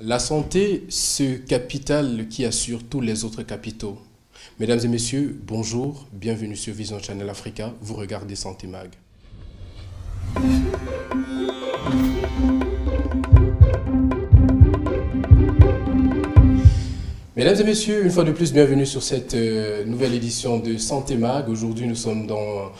La santé, ce capital qui assure tous les autres capitaux. Mesdames et messieurs, bonjour, bienvenue sur Vision Channel Africa, vous regardez Santé Mag. Mesdames et messieurs, une fois de plus, bienvenue sur cette nouvelle édition de Santé Mag. Aujourd'hui, nous sommes dans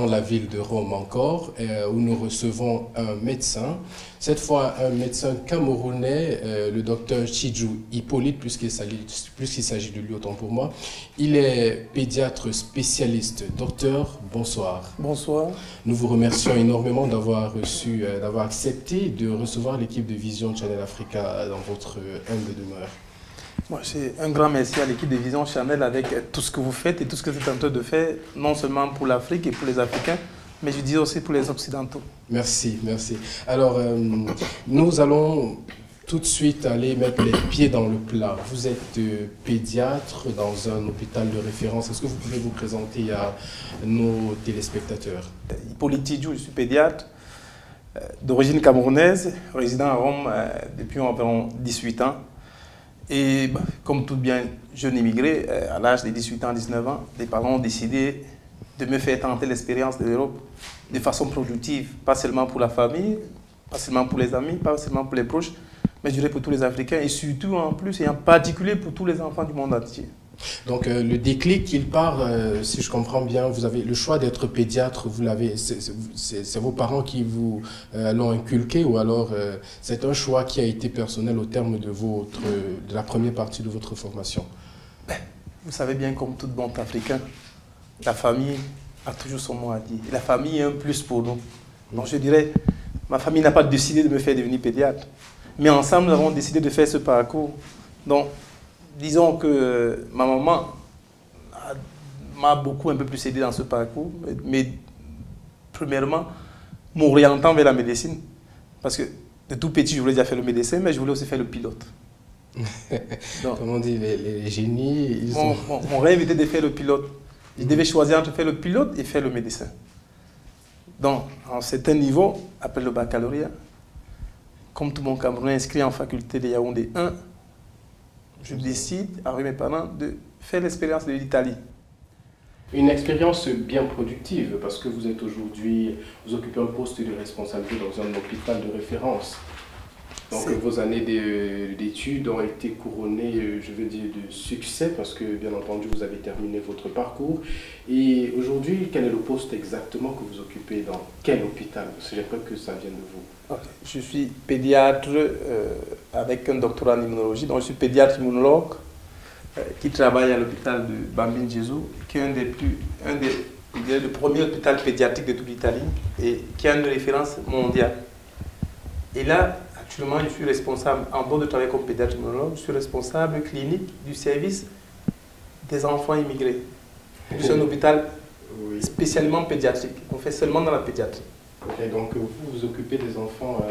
la ville de Rome encore, où nous recevons un médecin. Cette fois, un médecin camerounais, le docteur Chidjou Hippolyte, puisqu'il s'agit de lui, autant pour moi. Il est pédiatre spécialiste. Docteur, bonsoir. Bonsoir. Nous vous remercions énormément d'avoir accepté de recevoir l'équipe de Vision Channel Africa dans votre humble demeure. C'est un grand merci à l'équipe de Vision Channel avec tout ce que vous faites et tout ce que vous êtes en train de faire, non seulement pour l'Afrique et pour les Africains, mais je dis aussi pour les Occidentaux. Merci, merci. Alors, nous allons tout de suite aller mettre les pieds dans le plat. Vous êtes pédiatre dans un hôpital de référence. Est-ce que vous pouvez vous présenter à nos téléspectateurs? Hippolyte Chidjou, je suis pédiatre d'origine camerounaise, résident à Rome depuis environ 18 ans. Et comme tout bien jeune immigré, à l'âge de 18 ans, 19 ans, les parents ont décidé de me faire tenter l'expérience de l'Europe de façon productive, pas seulement pour la famille, pas seulement pour les amis, pas seulement pour les proches, mais je dirais pour tous les Africains et surtout en plus et en particulier pour tous les enfants du monde entier. Donc le déclic, il part, si je comprends bien, vous avez le choix d'être pédiatre, vous l'avez, c'est vos parents qui vous l'ont inculqué ou alors c'est un choix qui a été personnel au terme de la première partie de votre formation? Vous savez bien, comme tout bon Africain, la famille a toujours son mot à dire. Et la famille est un plus pour nous. Donc je dirais, ma famille n'a pas décidé de me faire devenir pédiatre, mais ensemble nous avons décidé de faire ce parcours. Donc disons que ma maman m'a beaucoup un peu plus aidé dans ce parcours, mais premièrement, m'orientant vers la médecine. Parce que de tout petit, je voulais déjà faire le médecin, mais je voulais aussi faire le pilote. Donc, comme on dit, les génies, mon rêve était de faire le pilote. Je devais choisir entre faire le pilote et faire le médecin. Donc, à un certain niveau, après le baccalauréat, comme tout mon Camerounais inscrit en faculté de Yaoundé 1, je décide, avec mes parents, de faire l'expérience de l'Italie. Une expérience bien productive, parce que vous êtes aujourd'hui, vous occupez un poste de responsabilité dans un hôpital de référence. Donc vos années d'études ont été couronnées, je veux dire, de succès, parce que bien entendu, vous avez terminé votre parcours. Et aujourd'hui, quel est le poste exactement que vous occupez dans quel hôpital? Parce que j'aimerais que ça vienne de vous. Okay. Je suis pédiatre avec un doctorat en immunologie, donc je suis pédiatre immunologue qui travaille à l'hôpital de Bambino Gesù, qui est le premier hôpital pédiatrique de toute l'Italie et qui a une référence mondiale. Et là, actuellement, je suis responsable, en dehors de travailler comme pédiatre immunologue, je suis responsable clinique du service des enfants immigrés. C'est un hôpital spécialement pédiatrique. On fait seulement dans la pédiatrie. Okay, donc vous vous occupez des enfants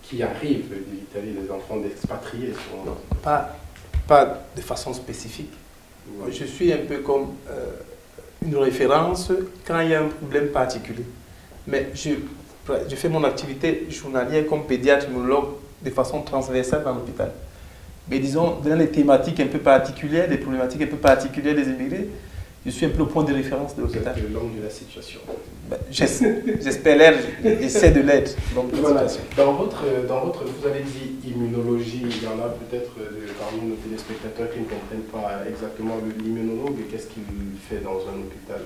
qui arrivent d'Italie, des enfants d'expatriés? Pas de façon spécifique. Ouais. Je suis un peu comme une référence quand il y a un problème particulier. Mais je fais mon activité journalière comme pédiatre immunologue de façon transversale dans l'hôpital. Mais disons, dans les thématiques un peu particulières, les problématiques un peu particulières des immigrés, je suis un peu le point de référence de l'hôpital. Vous êtes l'homme de la situation. J'espère l'être, j'essaie de l'être. Voilà. Dans votre, vous avez dit immunologie, il y en a peut-être parmi nos téléspectateurs qui ne comprennent pas exactement l'immunologue et qu'est-ce qu'il fait dans un hôpital.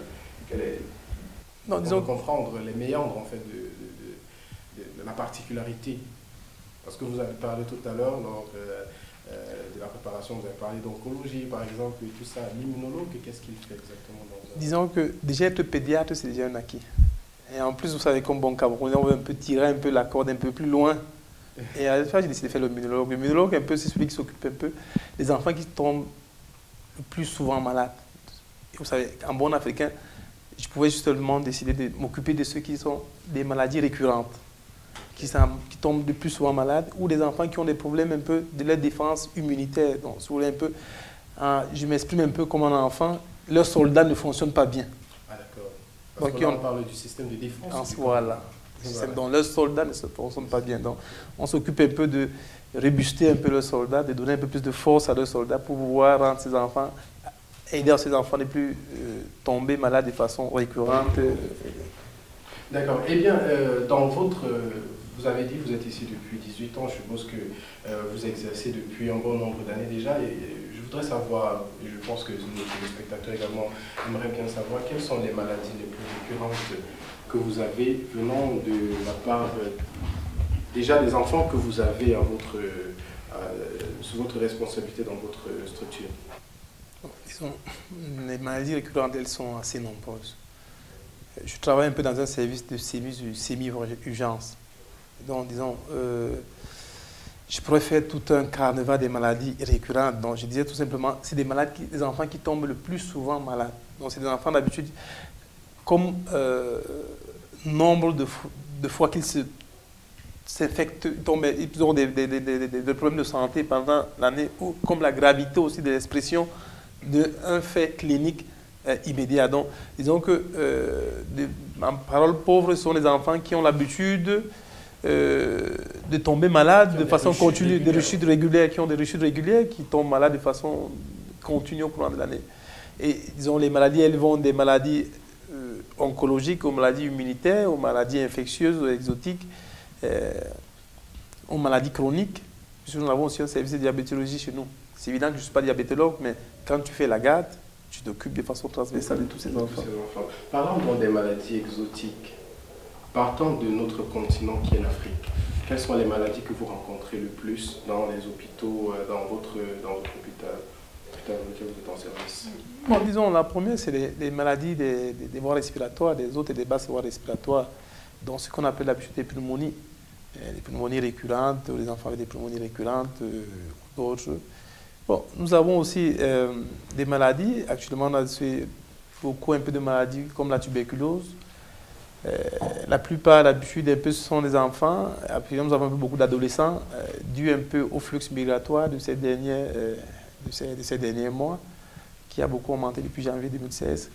Non, disons comprendre les méandres en fait de la particularité. Parce que vous avez parlé tout à l'heure de la préparation, vous avez parlé d'oncologie par exemple et tout ça. L'immunologue, qu'est-ce qu'il fait exactement dans Disons que déjà être pédiatre, c'est déjà un acquis. Et en plus, vous savez, comme bon Camerounais, on veut un peu tirer un peu la corde un peu plus loin. Et à la fin, j'ai décidé de faire l'immunologue. L'immunologue, un peu, c'est celui qui s'occupe un peu des enfants qui tombent le plus souvent malades. Et vous savez, en bon africain, je pouvais justement décider de m'occuper de ceux qui ont des maladies récurrentes, qui tombent le plus souvent malades, ou des enfants qui ont des problèmes un peu de leur défense immunitaire. Donc, si vous voulez un peu, je m'exprime un peu comme un enfant, leurs soldats ne fonctionnent pas bien. Ah d'accord. Parce qu'on parle du système de défense. Voilà. Voilà. Donc leurs soldats ne se fonctionnent pas bien. Donc on s'occupe un peu de rebuster un peu leurs soldats, de donner un peu plus de force à leurs soldats pour pouvoir rendre ces enfants, aider ces enfants ne plus tomber malades de façon récurrente. D'accord. Eh bien, vous avez dit que vous êtes ici depuis 18 ans, je suppose que vous exercez depuis un bon nombre d'années déjà, et je voudrais savoir, et je pense que nos téléspectateurs également aimeraient bien savoir, quelles sont les maladies les plus récurrentes que vous avez venant de la part déjà des enfants que vous avez sous votre responsabilité dans votre structure. Disons, les maladies récurrentes, elles sont assez nombreuses. Je travaille un peu dans un service de semi-urgence. Donc, disons, je pourrais faire tout un carnaval des maladies récurrentes. Donc, je disais tout simplement, c'est des enfants qui tombent le plus souvent malades. Donc, c'est des enfants d'habitude, comme nombre de fois qu'ils s'infectent, ils ont des problèmes de santé pendant l'année, ou comme la gravité aussi de l'expression d'un fait clinique immédiat. Donc, disons que, en parole pauvre, ce sont les enfants qui ont l'habitude de tomber malades de façon continue, des rechutes régulières, qui ont des rechutes régulières, qui tombent malades de façon continue au courant de l'année. Et disons, les maladies, elles vont des maladies oncologiques aux maladies immunitaires, aux maladies infectieuses, aux exotiques, aux maladies chroniques. Puisque nous avons aussi un service de diabétologie chez nous. C'est évident que je ne suis pas diabétologue, mais quand tu fais la garde, tu t'occupes de façon transversale de tous ces enfants. Parlons donc des maladies exotiques. Partant de notre continent qui est l'Afrique, quelles sont les maladies que vous rencontrez le plus dans les hôpitaux, dans votre hôpital dans lequel vous êtes en service? Bon, disons, la première, c'est les maladies des voies respiratoires, des hautes et des basses voies respiratoires, donc ce qu'on appelle l'habitude des pneumonies. Les pneumonies récurrentes, les enfants avec des pneumonies récurrentes, d'autres. Bon, nous avons aussi des maladies. Actuellement, on a beaucoup un peu de maladies comme la tuberculose. La plupart, d'habitude, un peu, ce sont des enfants. Après, nous avons un peu beaucoup d'adolescents, dû un peu au flux migratoire de ces derniers mois, qui a beaucoup augmenté depuis janvier 2016.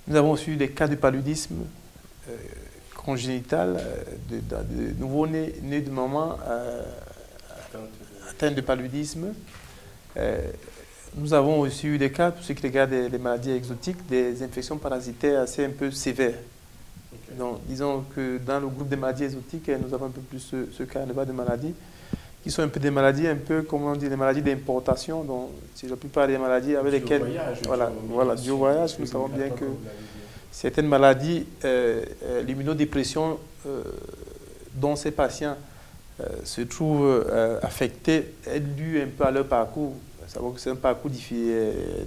Nous avons aussi eu des cas de paludisme congénital, de nouveau-nés nés de maman atteints de paludisme. Nous avons aussi eu des cas, pour ce qui regarde les maladies exotiques, des infections parasitaires assez un peu sévères. Okay. Donc, disons que dans le groupe des maladies exotiques, nous avons un peu plus ce carnaval de maladies, qui sont un peu des maladies, un peu, comment on dit, des maladies d'importation. Donc, c'est la plupart des maladies avec lesquelles... Voilà, du voyage, nous savons bien que certaines maladies, l'immunodépression dont ces patients se trouvent affectés est due un peu à leur parcours. C'est un parcours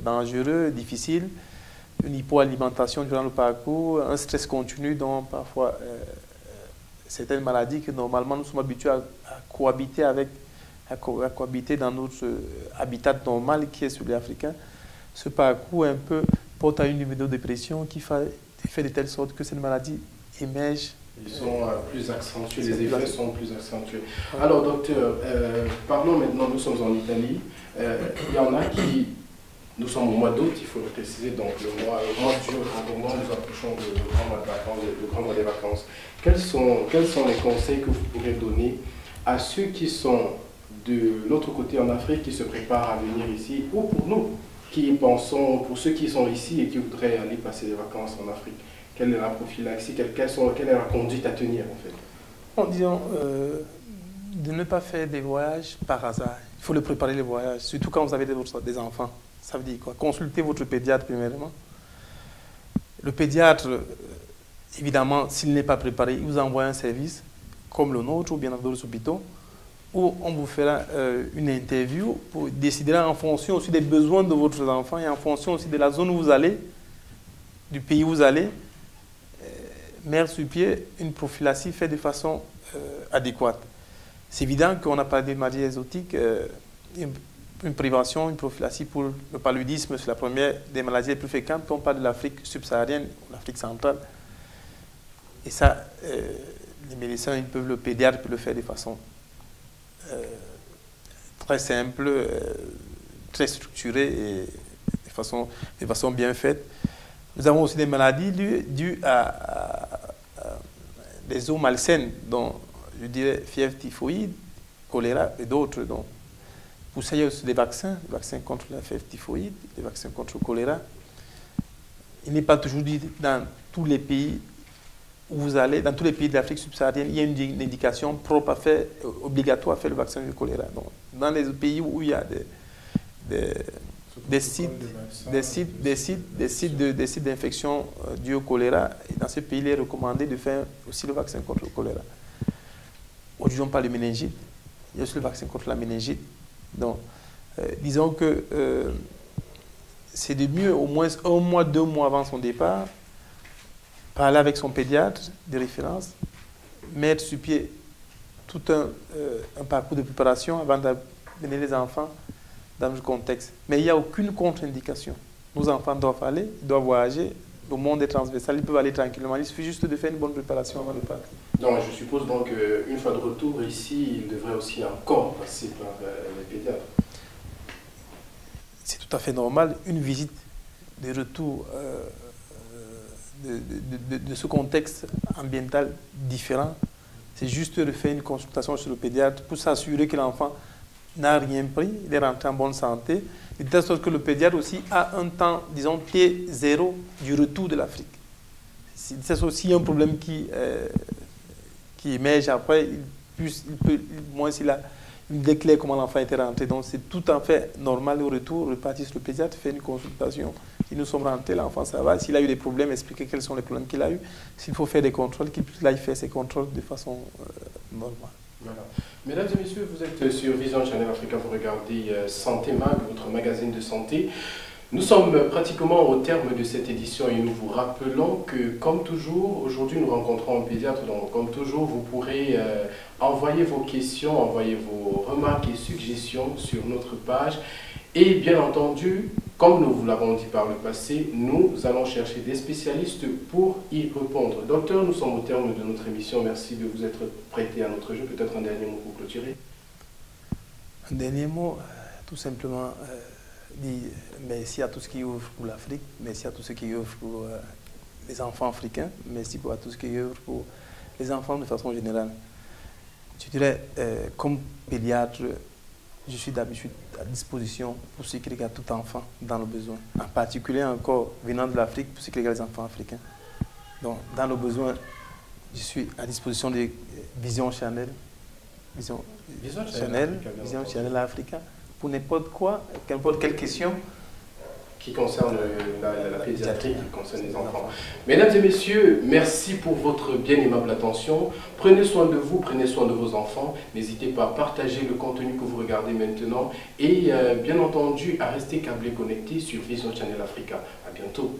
dangereux, difficile, une hypoalimentation durant le parcours, un stress continu, donc parfois certaines maladies que normalement nous sommes habitués à cohabiter dans notre habitat normal qui est celui africain. Ce parcours un peu porte à une immunodépression qui fait de telle sorte que cette maladie émerge. Ils sont plus accentués, les effets sont plus accentués. Alors docteur, parlons maintenant, nous sommes en Italie. Il y en a qui, nous sommes au mois d'août, il faut le préciser, donc le mois de juin, au moment où nous approchons le grand mois des vacances. Quels sont les conseils que vous pourrez donner à ceux qui sont de l'autre côté en Afrique, qui se préparent à venir ici, ou pour nous, qui pensons, pour ceux qui sont ici et qui voudraient aller passer des vacances en Afrique? Quelle est la prophylaxie, quelle est la conduite à tenir en fait? Bon, disons, de ne pas faire des voyages par hasard. Il faut le préparer les voyages, surtout quand vous avez des enfants. Ça veut dire quoi? Consultez votre pédiatre premièrement. Le pédiatre, évidemment, s'il n'est pas préparé, il vous envoie un service comme le nôtre ou bien dans d'autres hôpitaux, où on vous fera une interview pour décider en fonction aussi des besoins de votre enfant et en fonction aussi de la zone où vous allez, du pays où vous allez, mettre sur pied une prophylaxie faite de façon adéquate. C'est évident qu'on a parlé des maladies exotiques, une prévention, une prophylaxie pour le paludisme, c'est la première des maladies les plus fréquentes. On parle de l'Afrique subsaharienne, l'Afrique centrale. Et ça, les médecins, le pédiatre peut le faire de façon très simple, très structurée et de façon bien faite. Nous avons aussi des maladies dues à des eaux malsaines, dont je dirais fièvre typhoïde, choléra et d'autres. Pour ça, il y a aussi des vaccins contre la fièvre typhoïde, des vaccins contre le choléra. Il n'est pas toujours dit dans tous les pays où vous allez, dans tous les pays de l'Afrique subsaharienne, il y a une indication propre à faire, obligatoire à faire le vaccin du choléra. Donc, dans les pays où il y a des sites d'infection dus au choléra, et dans ces pays, il est recommandé de faire aussi le vaccin contre le choléra. Aujourd'hui, on parle de méningite. Il y a aussi le vaccin contre la méningite. Donc, disons que c'est de mieux, au moins 1 mois, 2 mois avant son départ, parler avec son pédiatre de référence, mettre sur pied tout un parcours de préparation avant d'amener les enfants dans ce contexte. Mais il n'y a aucune contre-indication. Nos enfants doivent aller, ils doivent voyager, le monde est transversal, ils peuvent aller tranquillement. Il suffit juste de faire une bonne préparation avant de partir. Donc, je suppose donc qu'une fois de retour ici, il devrait aussi encore passer par les pédiatres. C'est tout à fait normal. Une visite de retour de ce contexte ambiental différent, c'est juste de faire une consultation chez le pédiatre pour s'assurer que l'enfant n'a rien pris, il est rentré en bonne santé, de telle sorte que le pédiatre aussi a un temps, disons, T0 du retour de l'Afrique. C'est aussi un problème qui émerge après, moins s'il a une déclare comment l'enfant était rentré. Donc c'est tout à fait normal au retour, repartir sur le pédiatre, faire une consultation. Si nous sommes rentrés, l'enfant ça va. S'il a eu des problèmes, expliquer quels sont les problèmes qu'il a eu. S'il faut faire des contrôles, qu'il puisse là, il fait ses contrôles de façon normale. Voilà. Mesdames et messieurs, vous êtes sur Vision Channel Africa, vous regardez Santé Mag, votre magazine de santé. Nous sommes pratiquement au terme de cette édition et nous vous rappelons que, comme toujours, aujourd'hui nous rencontrons un pédiatre. Donc, comme toujours, vous pourrez envoyer vos questions, envoyer vos remarques et suggestions sur notre page. Et bien entendu, comme nous vous l'avons dit par le passé, nous allons chercher des spécialistes pour y répondre. Docteur, nous sommes au terme de notre émission. Merci de vous être prêté à notre jeu. Peut-être un dernier mot pour clôturer. Un dernier mot, tout simplement, dire merci à tous qui œuvrent pour l'Afrique, merci à tous ceux qui œuvrent pour les enfants africains, merci à tous qui œuvrent pour les enfants de façon générale. Je dirais, comme pédiatre, je suis d'habitude à disposition pour ce qui regarde tout enfant dans le besoin. En particulier encore venant de l'Afrique pour ce qui regarde les enfants africains. Donc, dans le besoin, je suis à disposition de Vision Channel, Vision Channel Africa, pour n'importe quoi, n'importe quelle question. Qui concerne la pédiatrie, qui concerne les enfants. Mesdames et messieurs, merci pour votre bien aimable attention. Prenez soin de vous, prenez soin de vos enfants. N'hésitez pas à partager le contenu que vous regardez maintenant et bien entendu à rester câblé connecté sur Vision Channel Africa. À bientôt.